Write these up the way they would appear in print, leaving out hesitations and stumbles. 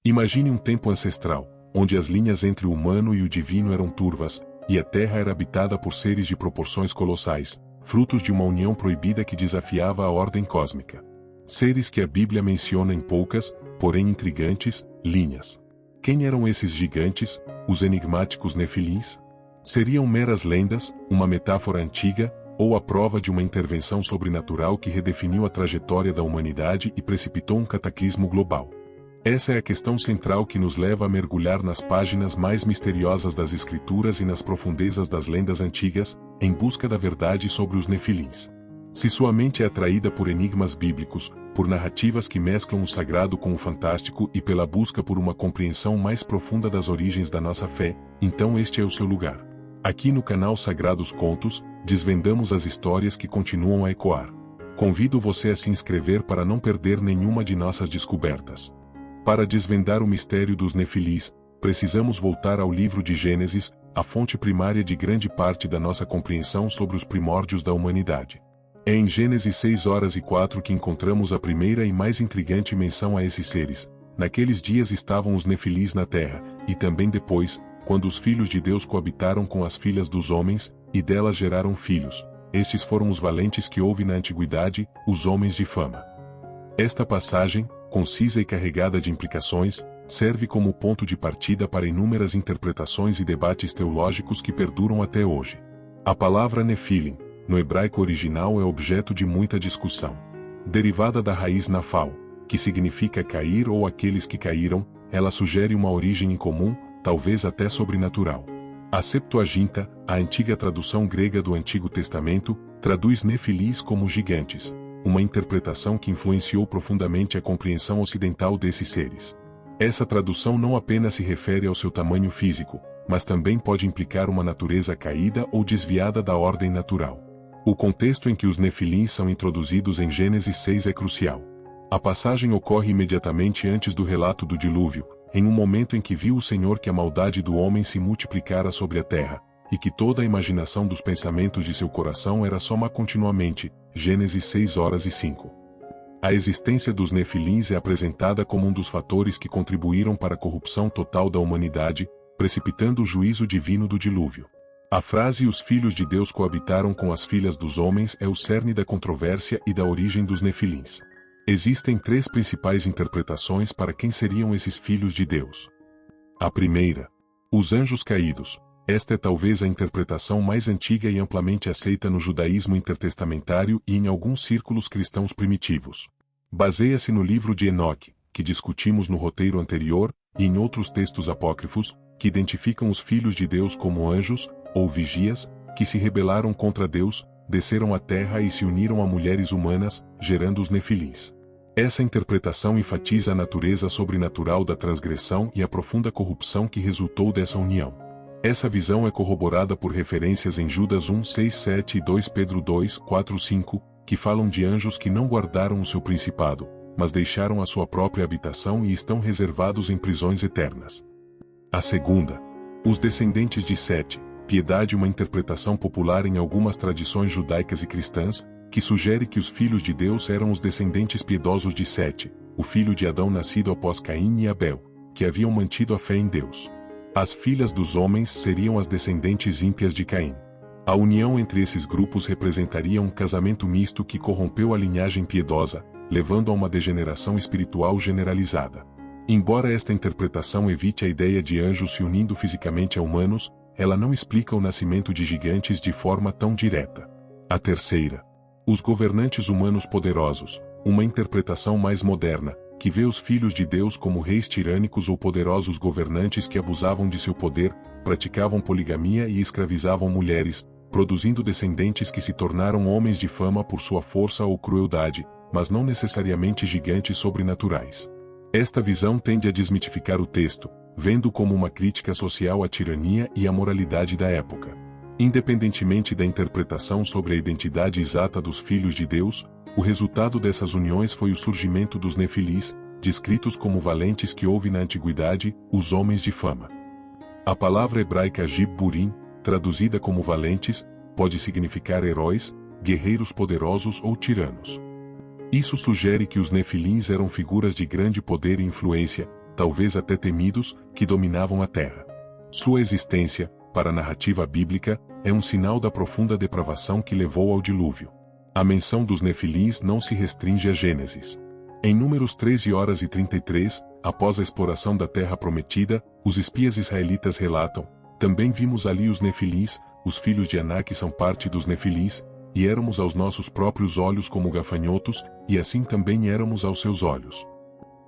Imagine um tempo ancestral, onde as linhas entre o humano e o divino eram turvas, e a Terra era habitada por seres de proporções colossais, frutos de uma união proibida que desafiava a ordem cósmica. Seres que a Bíblia menciona em poucas, porém intrigantes, linhas. Quem eram esses gigantes, os enigmáticos nefilins? Seriam meras lendas, uma metáfora antiga, ou a prova de uma intervenção sobrenatural que redefiniu a trajetória da humanidade e precipitou um cataclismo global? Essa é a questão central que nos leva a mergulhar nas páginas mais misteriosas das Escrituras e nas profundezas das lendas antigas, em busca da verdade sobre os nefilins. Se sua mente é atraída por enigmas bíblicos, por narrativas que mesclam o sagrado com o fantástico e pela busca por uma compreensão mais profunda das origens da nossa fé, então este é o seu lugar. Aqui no canal Sagrados Contos, desvendamos as histórias que continuam a ecoar. Convido você a se inscrever para não perder nenhuma de nossas descobertas. Para desvendar o mistério dos nefilis, precisamos voltar ao livro de Gênesis, a fonte primária de grande parte da nossa compreensão sobre os primórdios da humanidade. É em Gênesis 6:4 que encontramos a primeira e mais intrigante menção a esses seres. Naqueles dias estavam os nefilis na terra, e também depois, quando os filhos de Deus coabitaram com as filhas dos homens, e delas geraram filhos. Estes foram os valentes que houve na antiguidade, os homens de fama. Esta passagem, concisa e carregada de implicações, serve como ponto de partida para inúmeras interpretações e debates teológicos que perduram até hoje. A palavra nefilim, no hebraico original, é objeto de muita discussão. Derivada da raiz nafal, que significa cair ou aqueles que caíram, ela sugere uma origem incomum, talvez até sobrenatural. A Septuaginta, a antiga tradução grega do Antigo Testamento, traduz nefilis como gigantes, uma interpretação que influenciou profundamente a compreensão ocidental desses seres. Essa tradução não apenas se refere ao seu tamanho físico, mas também pode implicar uma natureza caída ou desviada da ordem natural. O contexto em que os nefilins são introduzidos em Gênesis 6 é crucial. A passagem ocorre imediatamente antes do relato do dilúvio, em um momento em que viu o Senhor que a maldade do homem se multiplicara sobre a terra, e que toda a imaginação dos pensamentos de seu coração era só má continuamente. Gênesis 6:5. A existência dos nefilins é apresentada como um dos fatores que contribuíram para a corrupção total da humanidade, precipitando o juízo divino do dilúvio. A frase "os filhos de Deus coabitaram com as filhas dos homens" é o cerne da controvérsia e da origem dos nefilins. Existem três principais interpretações para quem seriam esses filhos de Deus. A primeira, os anjos caídos. Esta é talvez a interpretação mais antiga e amplamente aceita no judaísmo intertestamentário e em alguns círculos cristãos primitivos. Baseia-se no livro de Enoque, que discutimos no roteiro anterior, e em outros textos apócrifos, que identificam os filhos de Deus como anjos, ou vigias, que se rebelaram contra Deus, desceram à terra e se uniram a mulheres humanas, gerando os nefilins. Essa interpretação enfatiza a natureza sobrenatural da transgressão e a profunda corrupção que resultou dessa união. Essa visão é corroborada por referências em Judas 1:6-7 e 2 Pedro 2:4-5, que falam de anjos que não guardaram o seu principado, mas deixaram a sua própria habitação e estão reservados em prisões eternas. A segunda, os descendentes de Sete, piedade, uma interpretação popular em algumas tradições judaicas e cristãs, que sugere que os filhos de Deus eram os descendentes piedosos de Sete, o filho de Adão nascido após Caim e Abel, que haviam mantido a fé em Deus. As filhas dos homens seriam as descendentes ímpias de Caim. A união entre esses grupos representaria um casamento misto que corrompeu a linhagem piedosa, levando a uma degeneração espiritual generalizada. Embora esta interpretação evite a ideia de anjos se unindo fisicamente a humanos, ela não explica o nascimento de gigantes de forma tão direta. A terceira, os governantes humanos poderosos, uma interpretação mais moderna, que vê os filhos de Deus como reis tirânicos ou poderosos governantes que abusavam de seu poder, praticavam poligamia e escravizavam mulheres, produzindo descendentes que se tornaram homens de fama por sua força ou crueldade, mas não necessariamente gigantes sobrenaturais. Esta visão tende a desmitificar o texto, vendo como uma crítica social à tirania e à moralidade da época. Independentemente da interpretação sobre a identidade exata dos filhos de Deus, o resultado dessas uniões foi o surgimento dos nefilis, descritos como valentes que houve na antiguidade, os homens de fama. A palavra hebraica gib-burim, traduzida como valentes, pode significar heróis, guerreiros poderosos ou tiranos. Isso sugere que os nefilins eram figuras de grande poder e influência, talvez até temidos, que dominavam a terra. Sua existência, para a narrativa bíblica, é um sinal da profunda depravação que levou ao dilúvio. A menção dos Nefilins não se restringe a Gênesis. Em Números 13:33, após a exploração da terra prometida, os espias israelitas relatam: também vimos ali os Nefilins, os filhos de Anak são parte dos Nefilins, e éramos aos nossos próprios olhos como gafanhotos, e assim também éramos aos seus olhos.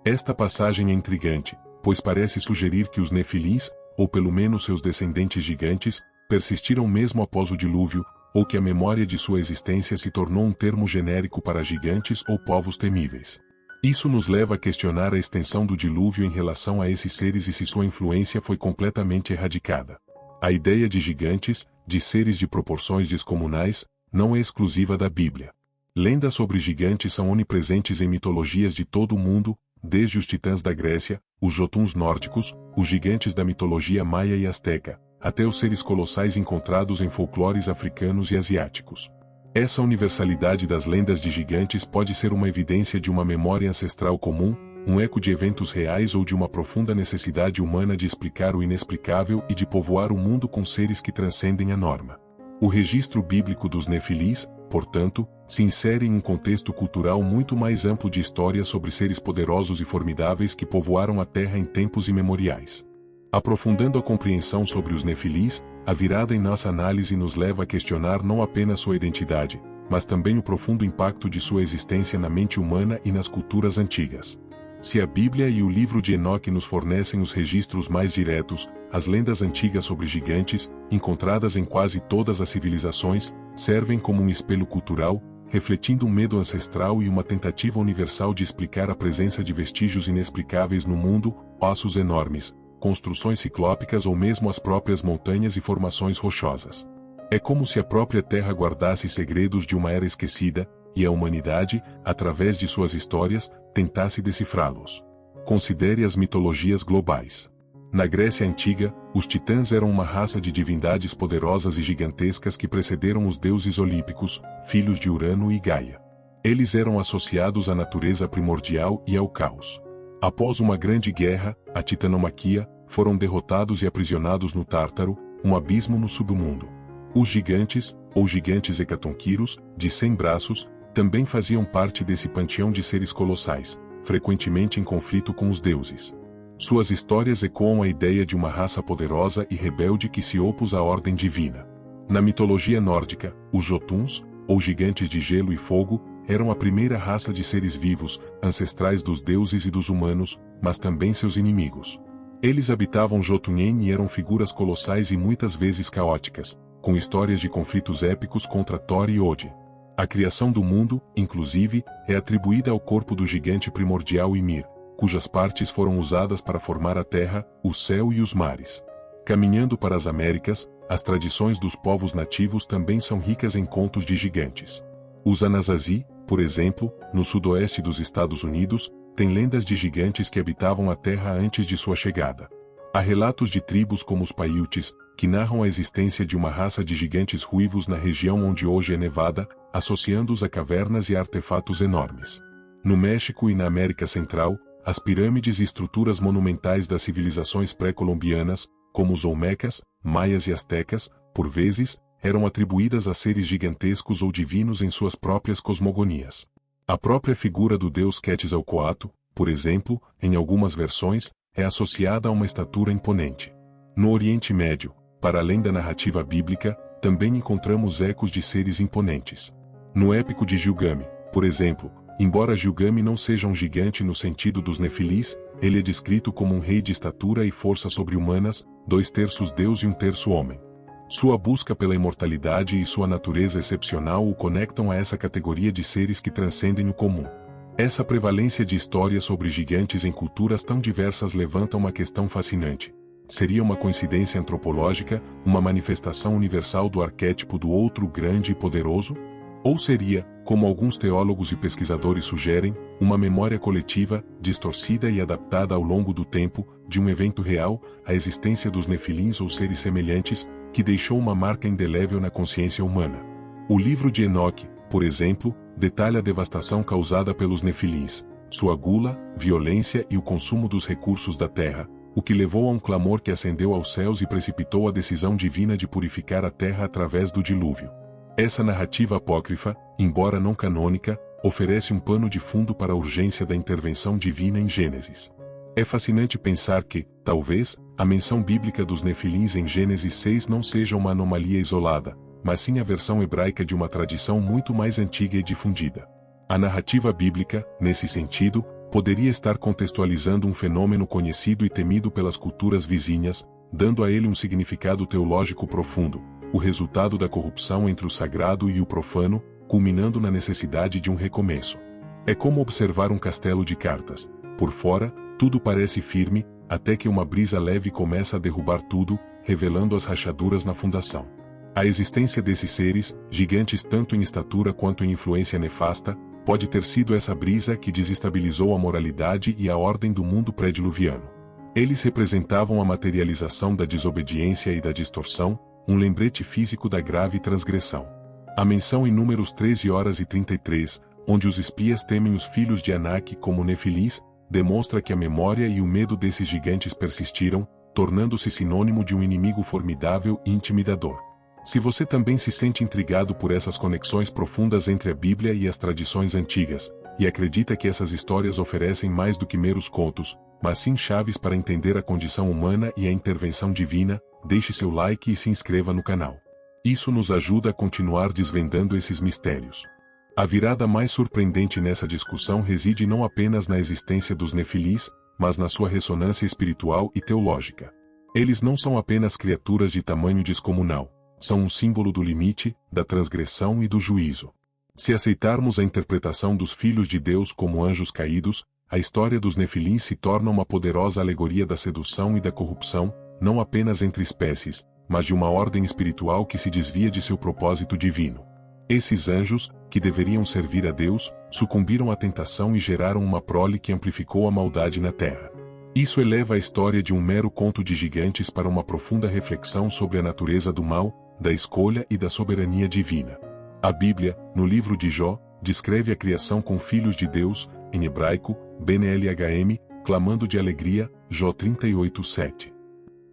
Esta passagem é intrigante, pois parece sugerir que os Nefilins, ou pelo menos seus descendentes gigantes, persistiram mesmo após o dilúvio, ou que a memória de sua existência se tornou um termo genérico para gigantes ou povos temíveis. Isso nos leva a questionar a extensão do dilúvio em relação a esses seres e se sua influência foi completamente erradicada. A ideia de gigantes, de seres de proporções descomunais, não é exclusiva da Bíblia. Lendas sobre gigantes são onipresentes em mitologias de todo o mundo, desde os titãs da Grécia, os jotuns nórdicos, os gigantes da mitologia maia e asteca, até os seres colossais encontrados em folclores africanos e asiáticos. Essa universalidade das lendas de gigantes pode ser uma evidência de uma memória ancestral comum, um eco de eventos reais ou de uma profunda necessidade humana de explicar o inexplicável e de povoar o mundo com seres que transcendem a norma. O registro bíblico dos Nefilins, portanto, se insere em um contexto cultural muito mais amplo de histórias sobre seres poderosos e formidáveis que povoaram a Terra em tempos imemoriais. Aprofundando a compreensão sobre os Nefilins, a virada em nossa análise nos leva a questionar não apenas sua identidade, mas também o profundo impacto de sua existência na mente humana e nas culturas antigas. Se a Bíblia e o livro de Enoque nos fornecem os registros mais diretos, as lendas antigas sobre gigantes, encontradas em quase todas as civilizações, servem como um espelho cultural, refletindo um medo ancestral e uma tentativa universal de explicar a presença de vestígios inexplicáveis no mundo, ossos enormes, construções ciclópicas ou mesmo as próprias montanhas e formações rochosas. É como se a própria Terra guardasse segredos de uma era esquecida, e a humanidade, através de suas histórias, tentasse decifrá-los. Considere as mitologias globais. Na Grécia Antiga, os titãs eram uma raça de divindades poderosas e gigantescas que precederam os deuses olímpicos, filhos de Urano e Gaia. Eles eram associados à natureza primordial e ao caos. Após uma grande guerra, a titanomaquia, foram derrotados e aprisionados no Tártaro, um abismo no submundo. Os gigantes, ou gigantes hecatonquiros, de 100 braços, também faziam parte desse panteão de seres colossais, frequentemente em conflito com os deuses. Suas histórias ecoam a ideia de uma raça poderosa e rebelde que se opôs à ordem divina. Na mitologia nórdica, os jotuns, ou gigantes de gelo e fogo, eram a primeira raça de seres vivos, ancestrais dos deuses e dos humanos, mas também seus inimigos. Eles habitavam Jotunheim e eram figuras colossais e muitas vezes caóticas, com histórias de conflitos épicos contra Thor e Odin. A criação do mundo, inclusive, é atribuída ao corpo do gigante primordial Ymir, cujas partes foram usadas para formar a terra, o céu e os mares. Caminhando para as Américas, as tradições dos povos nativos também são ricas em contos de gigantes. Os Anasazi, por exemplo, no sudoeste dos Estados Unidos, têm lendas de gigantes que habitavam a terra antes de sua chegada. Há relatos de tribos como os Paiutes, que narram a existência de uma raça de gigantes ruivos na região onde hoje é Nevada, associando-os a cavernas e artefatos enormes. No México e na América Central, as pirâmides e estruturas monumentais das civilizações pré-colombianas, como os olmecas, maias e astecas, por vezes, eram atribuídas a seres gigantescos ou divinos em suas próprias cosmogonias. A própria figura do deus Quetzalcoatl, por exemplo, em algumas versões, é associada a uma estatura imponente. No Oriente Médio, para além da narrativa bíblica, também encontramos ecos de seres imponentes. No épico de Gilgamesh, por exemplo, embora Gilgamesh não seja um gigante no sentido dos Nefilins, ele é descrito como um rei de estatura e força sobre-humanas, 2/3 Deus e 1/3 homem. Sua busca pela imortalidade e sua natureza excepcional o conectam a essa categoria de seres que transcendem o comum. Essa prevalência de histórias sobre gigantes em culturas tão diversas levanta uma questão fascinante. Seria uma coincidência antropológica, uma manifestação universal do arquétipo do outro grande e poderoso? Ou seria, como alguns teólogos e pesquisadores sugerem, uma memória coletiva, distorcida e adaptada ao longo do tempo, de um evento real, a existência dos Nefilins ou seres semelhantes, que deixou uma marca indelével na consciência humana? O livro de Enoque, por exemplo, detalha a devastação causada pelos Nefilins, sua gula, violência e o consumo dos recursos da terra, o que levou a um clamor que ascendeu aos céus e precipitou a decisão divina de purificar a terra através do dilúvio. Essa narrativa apócrifa, embora não canônica, oferece um pano de fundo para a urgência da intervenção divina em Gênesis. É fascinante pensar que, talvez, a menção bíblica dos Nefilins em Gênesis 6 não seja uma anomalia isolada, mas sim a versão hebraica de uma tradição muito mais antiga e difundida. A narrativa bíblica, nesse sentido, poderia estar contextualizando um fenômeno conhecido e temido pelas culturas vizinhas, dando a ele um significado teológico profundo, o resultado da corrupção entre o sagrado e o profano, culminando na necessidade de um recomeço. É como observar um castelo de cartas. Por fora, tudo parece firme, até que uma brisa leve começa a derrubar tudo, revelando as rachaduras na fundação. A existência desses seres, gigantes tanto em estatura quanto em influência nefasta, pode ter sido essa brisa que desestabilizou a moralidade e a ordem do mundo pré-diluviano. Eles representavam a materialização da desobediência e da distorção, um lembrete físico da grave transgressão. A menção em Números 13:33, onde os espias temem os filhos de Anak como Nefilis, demonstra que a memória e o medo desses gigantes persistiram, tornando-se sinônimo de um inimigo formidável e intimidador. Se você também se sente intrigado por essas conexões profundas entre a Bíblia e as tradições antigas, e acredita que essas histórias oferecem mais do que meros contos, mas sim chaves para entender a condição humana e a intervenção divina, deixe seu like e se inscreva no canal. Isso nos ajuda a continuar desvendando esses mistérios. A virada mais surpreendente nessa discussão reside não apenas na existência dos Nefilis, mas na sua ressonância espiritual e teológica. Eles não são apenas criaturas de tamanho descomunal, são um símbolo do limite, da transgressão e do juízo. Se aceitarmos a interpretação dos filhos de Deus como anjos caídos, a história dos Nefilim se torna uma poderosa alegoria da sedução e da corrupção, não apenas entre espécies, mas de uma ordem espiritual que se desvia de seu propósito divino. Esses anjos, que deveriam servir a Deus, sucumbiram à tentação e geraram uma prole que amplificou a maldade na terra. Isso eleva a história de um mero conto de gigantes para uma profunda reflexão sobre a natureza do mal, da escolha e da soberania divina. A Bíblia, no livro de Jó, descreve a criação com filhos de Deus, em hebraico, Ben-Lhm, clamando de alegria, Jó 38:7.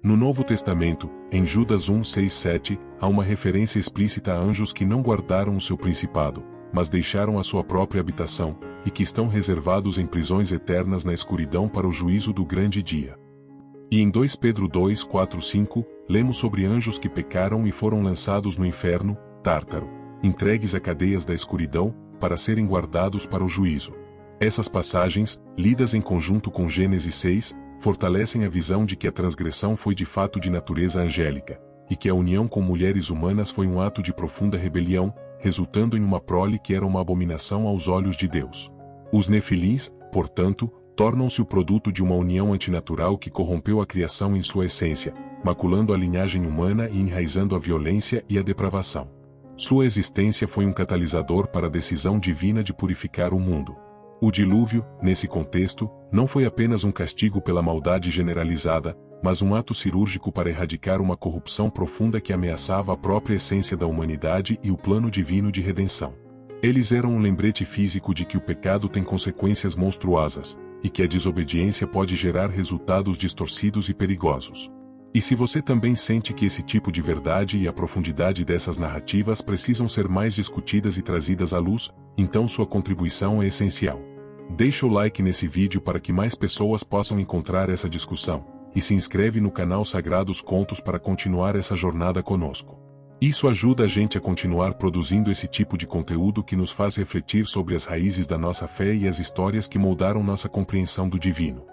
No Novo Testamento, em Judas 1:6-7, há uma referência explícita a anjos que não guardaram o seu principado, mas deixaram a sua própria habitação, e que estão reservados em prisões eternas na escuridão para o juízo do grande dia. E em 2 Pedro 2:4-5, lemos sobre anjos que pecaram e foram lançados no inferno, Tártaro, entregues a cadeias da escuridão, para serem guardados para o juízo. Essas passagens, lidas em conjunto com Gênesis 6, fortalecem a visão de que a transgressão foi de fato de natureza angélica, e que a união com mulheres humanas foi um ato de profunda rebelião, resultando em uma prole que era uma abominação aos olhos de Deus. Os Nefilins, portanto, tornam-se o produto de uma união antinatural que corrompeu a criação em sua essência, maculando a linhagem humana e enraizando a violência e a depravação. Sua existência foi um catalisador para a decisão divina de purificar o mundo. O dilúvio, nesse contexto, não foi apenas um castigo pela maldade generalizada, mas um ato cirúrgico para erradicar uma corrupção profunda que ameaçava a própria essência da humanidade e o plano divino de redenção. Eles eram um lembrete físico de que o pecado tem consequências monstruosas, e que a desobediência pode gerar resultados distorcidos e perigosos. E se você também sente que esse tipo de verdade e a profundidade dessas narrativas precisam ser mais discutidas e trazidas à luz, então sua contribuição é essencial. Deixa o like nesse vídeo para que mais pessoas possam encontrar essa discussão, e se inscreve no canal Sagrados Contos para continuar essa jornada conosco. Isso ajuda a gente a continuar produzindo esse tipo de conteúdo que nos faz refletir sobre as raízes da nossa fé e as histórias que moldaram nossa compreensão do divino.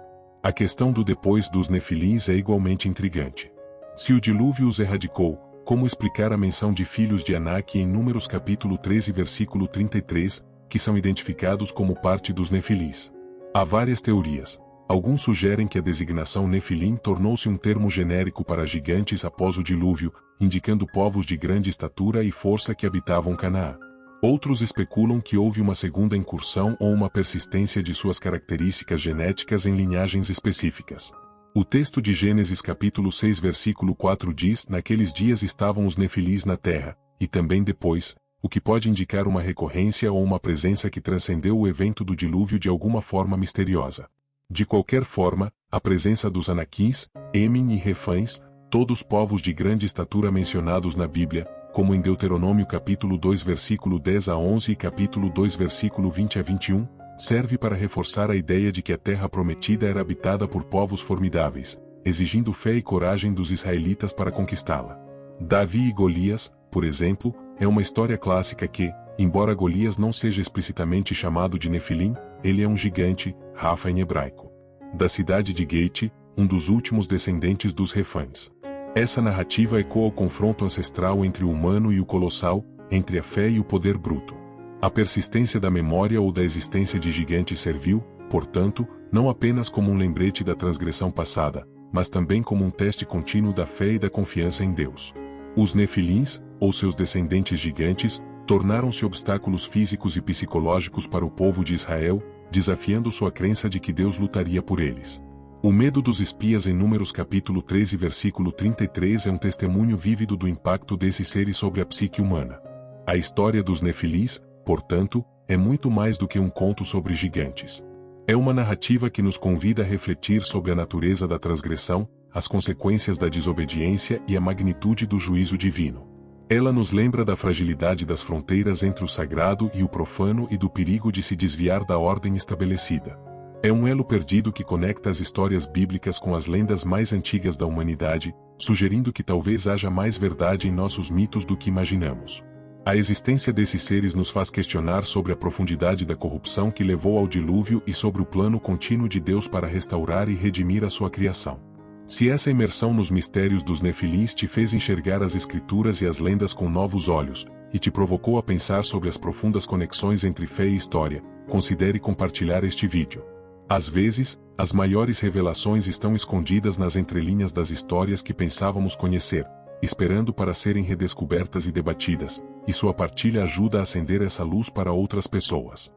A questão do depois dos Nefilins é igualmente intrigante. Se o dilúvio os erradicou, como explicar a menção de filhos de Anak em Números capítulo 13 versículo 33, que são identificados como parte dos Nefilins? Há várias teorias. Alguns sugerem que a designação Nefilim tornou-se um termo genérico para gigantes após o dilúvio, indicando povos de grande estatura e força que habitavam Canaã. Outros especulam que houve uma segunda incursão ou uma persistência de suas características genéticas em linhagens específicas. O texto de Gênesis capítulo 6 versículo 4 diz: naqueles dias estavam os Nefilis na terra, e também depois, o que pode indicar uma recorrência ou uma presença que transcendeu o evento do dilúvio de alguma forma misteriosa. De qualquer forma, a presença dos Anaquins, Emin e Refães, todos povos de grande estatura mencionados na Bíblia, como em Deuteronômio capítulo 2 versículo 10 a 11 e capítulo 2 versículo 20 a 21, serve para reforçar a ideia de que a terra prometida era habitada por povos formidáveis, exigindo fé e coragem dos israelitas para conquistá-la. Davi e Golias, por exemplo, é uma história clássica que, embora Golias não seja explicitamente chamado de Nefilim, ele é um gigante, Rafa em hebraico, da cidade de Gate, um dos últimos descendentes dos Refães. Essa narrativa ecoa o confronto ancestral entre o humano e o colossal, entre a fé e o poder bruto. A persistência da memória ou da existência de gigantes serviu, portanto, não apenas como um lembrete da transgressão passada, mas também como um teste contínuo da fé e da confiança em Deus. Os Nefilins, ou seus descendentes gigantes, tornaram-se obstáculos físicos e psicológicos para o povo de Israel, desafiando sua crença de que Deus lutaria por eles. O medo dos espias em Números capítulo 13 versículo 33 é um testemunho vívido do impacto desses seres sobre a psique humana. A história dos Nefilins, portanto, é muito mais do que um conto sobre gigantes. É uma narrativa que nos convida a refletir sobre a natureza da transgressão, as consequências da desobediência e a magnitude do juízo divino. Ela nos lembra da fragilidade das fronteiras entre o sagrado e o profano e do perigo de se desviar da ordem estabelecida. É um elo perdido que conecta as histórias bíblicas com as lendas mais antigas da humanidade, sugerindo que talvez haja mais verdade em nossos mitos do que imaginamos. A existência desses seres nos faz questionar sobre a profundidade da corrupção que levou ao dilúvio e sobre o plano contínuo de Deus para restaurar e redimir a sua criação. Se essa imersão nos mistérios dos Nefilins te fez enxergar as escrituras e as lendas com novos olhos, e te provocou a pensar sobre as profundas conexões entre fé e história, considere compartilhar este vídeo. Às vezes, as maiores revelações estão escondidas nas entrelinhas das histórias que pensávamos conhecer, esperando para serem redescobertas e debatidas, e sua partilha ajuda a acender essa luz para outras pessoas.